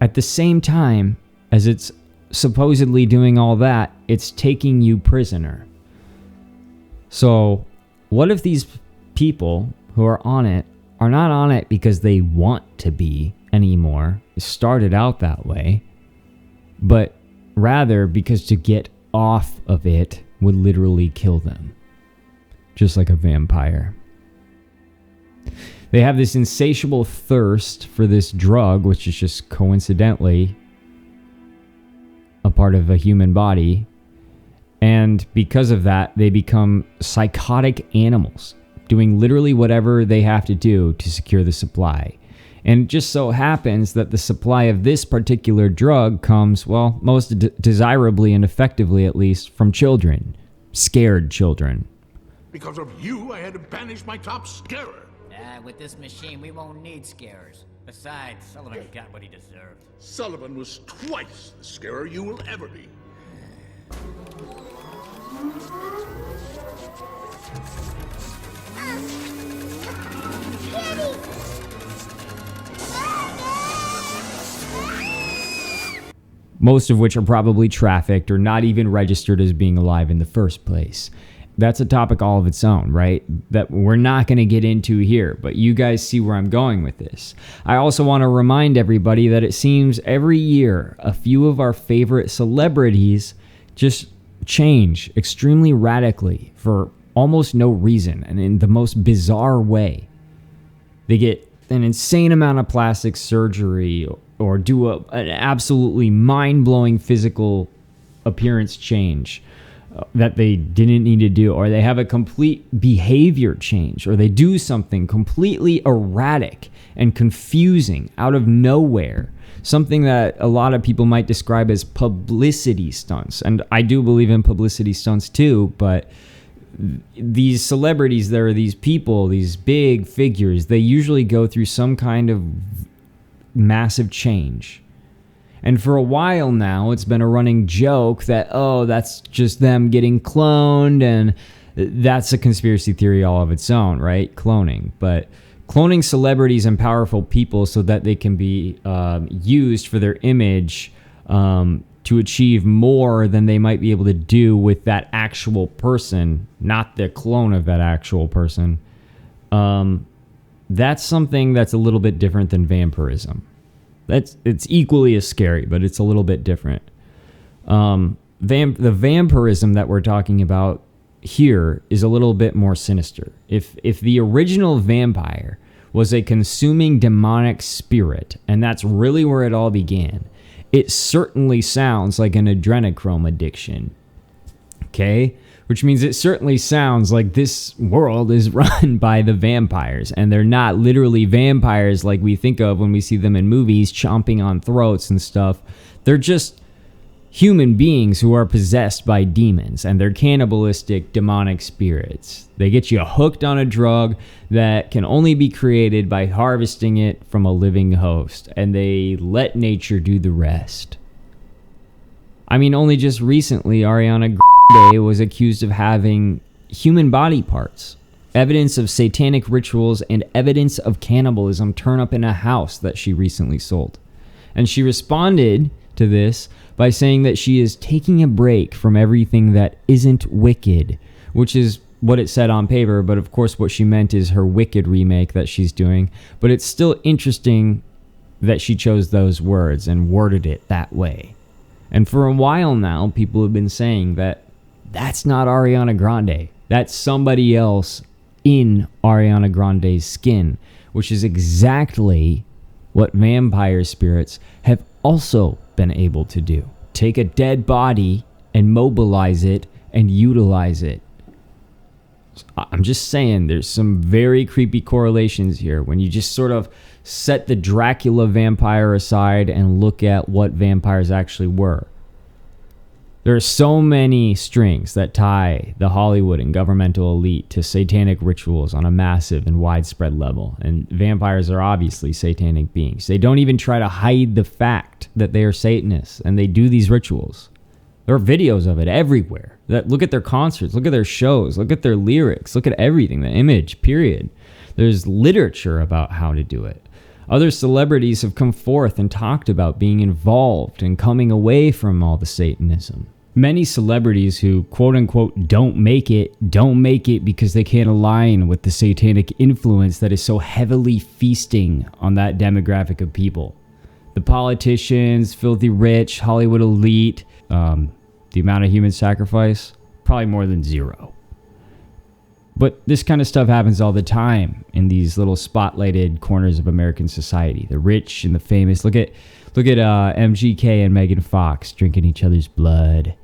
at the same time as it's supposedly doing all that, it's taking you prisoner. So what if these people who are on it are not on it because they want to be anymore? It started out that way, but rather because to get off of it would literally kill them, just like a vampire. They have this insatiable thirst for this drug, which is just coincidentally a part of a human body. And because of that, they become psychotic animals, doing literally whatever they have to do to secure the supply. And it just so happens that the supply of this particular drug comes, well, most desirably and effectively, at least, from children. Scared children. Because of you, I had to banish my top scarer. With this machine, we won't need scarers. Besides, Sullivan got what he deserved. Sullivan was twice the scarer you will ever be. Most of which are probably trafficked or not even registered as being alive in the first place. That's a topic all of its own, right? That we're not going to get into here, but you guys see where I'm going with this. I also want to remind everybody that it seems every year a few of our favorite celebrities just change extremely radically for almost no reason and in the most bizarre way. They get an insane amount of plastic surgery or do an absolutely mind-blowing physical appearance change that they didn't need to do, or they have a complete behavior change, or they do something completely erratic and confusing out of nowhere. Something that a lot of people might describe as publicity stunts. And I do believe in publicity stunts too, but these celebrities, there are these people, these big figures, they usually go through some kind of massive change. And for a while now, it's been a running joke that, oh, that's just them getting cloned, and that's a conspiracy theory all of its own, right? Cloning. But cloning celebrities and powerful people so that they can be used for their image to achieve more than they might be able to do with that actual person, not the clone of that actual person. That's something that's a little bit different than vampirism. It's equally as scary, but it's a little bit different. The vampirism that we're talking about here is a little bit more sinister. If the original vampire was a consuming demonic spirit, and that's really where it all began, it certainly sounds like an adrenochrome addiction. Okay? Which means it certainly sounds like this world is run by the vampires, and they're not literally vampires like we think of when we see them in movies chomping on throats and stuff. They're just human beings who are possessed by demons, and they're cannibalistic demonic spirits. They get you hooked on a drug that can only be created by harvesting it from a living host, and they let nature do the rest. I mean, only just recently, Ariana was accused of having human body parts evidence of satanic rituals and evidence of cannibalism turn up in a house that she recently sold. And she responded to this by saying that she is taking a break from everything that isn't wicked, which is what it said on paper, but of course what she meant is her Wicked remake that she's doing. But it's still interesting that she chose those words and worded it that way. And for a while now, people have been saying that that's not Ariana Grande. That's somebody else in Ariana Grande's skin, which is exactly what vampire spirits have also been able to do. Take a dead body and mobilize it and utilize it. I'm just saying there's some very creepy correlations here when you just sort of set the Dracula vampire aside and look at what vampires actually were. There are so many strings that tie the Hollywood and governmental elite to satanic rituals on a massive and widespread level. And vampires are obviously satanic beings. They don't even try to hide the fact that they are Satanists and they do these rituals. There are videos of it everywhere. Look at their concerts, look at their shows, look at their lyrics, look at everything, the image, period. There's literature about how to do it. Other celebrities have come forth and talked about being involved and coming away from all the Satanism. Many celebrities who, quote unquote, don't make it because they can't align with the satanic influence that is so heavily feasting on that demographic of people. The politicians, filthy rich, Hollywood elite, the amount of human sacrifice, probably more than zero. But this kind of stuff happens all the time in these little spotlighted corners of American society. The rich and the famous. Look at MGK and Megan Fox drinking each other's blood.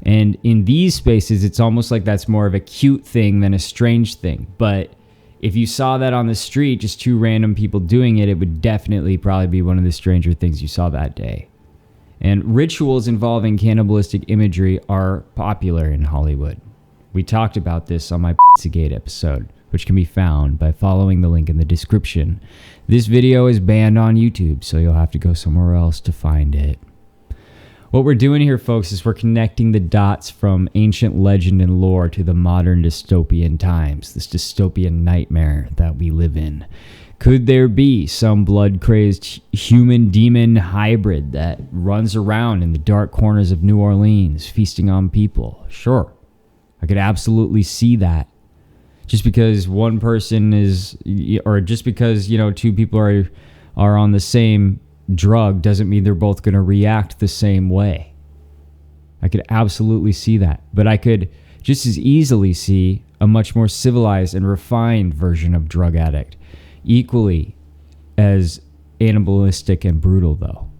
And in these spaces, it's almost like that's more of a cute thing than a strange thing. But if you saw that on the street, just two random people doing it, it would definitely probably be one of the stranger things you saw that day. And rituals involving cannibalistic imagery are popular in Hollywood. We talked about this on my Pizzagate episode, which can be found by following the link in the description. This video is banned on YouTube, so you'll have to go somewhere else to find it. What we're doing here, folks, is we're connecting the dots from ancient legend and lore to the modern dystopian times, this dystopian nightmare that we live in. Could there be some blood-crazed human-demon hybrid that runs around in the dark corners of New Orleans, feasting on people? Sure. I could absolutely see that. Just because one person is, or just because, two people are on the same drug doesn't mean they're both going to react the same way. I could absolutely see that. But I could just as easily see a much more civilized and refined version of drug addict. Equally as animalistic and brutal, though.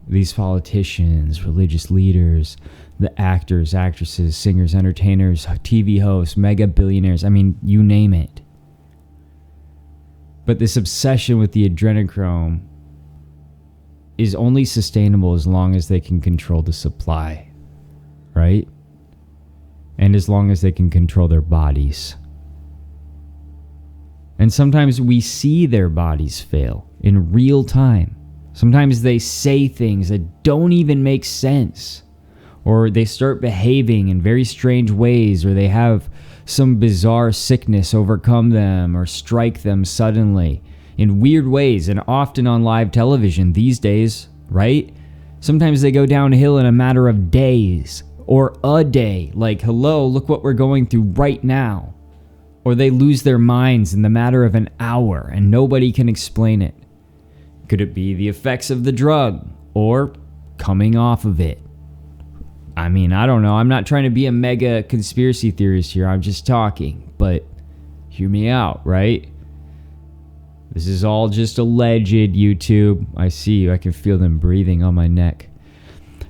These politicians, religious leaders, the actors, actresses, singers, entertainers, TV hosts, mega billionaires, you name it. But this obsession with the adrenochrome is only sustainable as long as they can control the supply, right? And as long as they can control their bodies. And sometimes we see their bodies fail in real time. Sometimes they say things that don't even make sense. Or they start behaving in very strange ways, or they have some bizarre sickness overcome them or strike them suddenly in weird ways, and often on live television these days, right? Sometimes they go downhill in a matter of days or a day, like, hello, look what we're going through right now. Or they lose their minds in the matter of an hour and nobody can explain it. Could it be the effects of the drug or coming off of it? I don't know. I'm not trying to be a mega conspiracy theorist here. I'm just talking, but hear me out, right? This is all just alleged, YouTube. I see you. I can feel them breathing on my neck.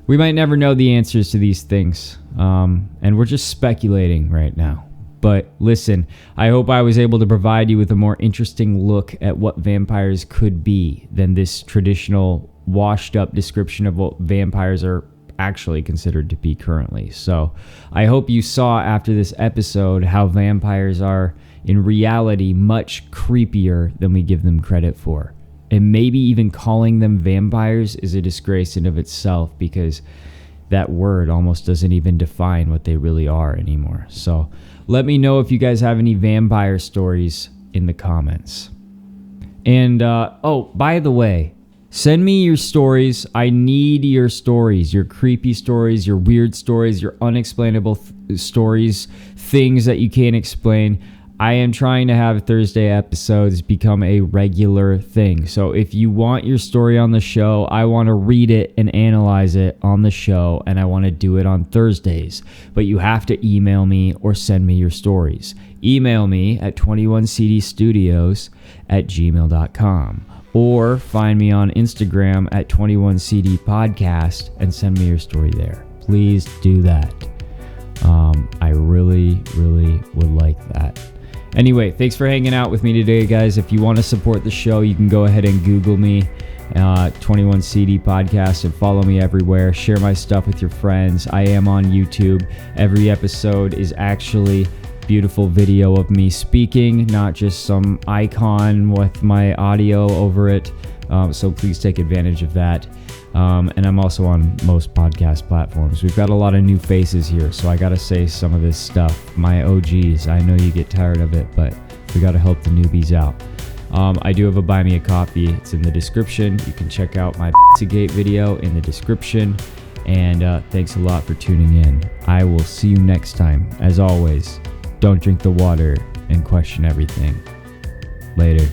We might never know the answers to these things, and we're just speculating right now. But listen, I hope I was able to provide you with a more interesting look at what vampires could be than this traditional washed up description of what vampires are actually considered to be currently. So I hope you saw after this episode how vampires are in reality much creepier than we give them credit for. And maybe even calling them vampires is a disgrace in of itself, because that word almost doesn't even define what they really are anymore. So let me know if you guys have any vampire stories in the comments. And, oh, by the way, send me your stories. I need your stories, your creepy stories, your weird stories, your unexplainable stories, things that you can't explain. I am trying to have Thursday episodes become a regular thing. So if you want your story on the show, I want to read it and analyze it on the show, and I want to do it on Thursdays. But you have to email me or send me your stories. Email me at 21cdstudios@gmail.com or find me on Instagram at 21cdpodcast and send me your story there. Please do that. I really, really would like that. Anyway, thanks for hanging out with me today, guys. If you want to support the show, you can go ahead and Google me, 21CD Podcast, and follow me everywhere. Share my stuff with your friends. I am on YouTube. Every episode is actually beautiful video of me speaking, not just some icon with my audio over it. So please take advantage of that. And I'm also on most podcast platforms. We've got a lot of new faces here, so I gotta say some of this stuff. My OGs, I know you get tired of it, but we gotta help the newbies out. I do have a Buy Me a Coffee. It's in the description. You can check out my Pizzagate video in the description. And thanks a lot for tuning in. I will see you next time. As always, don't drink the water and question everything. Later.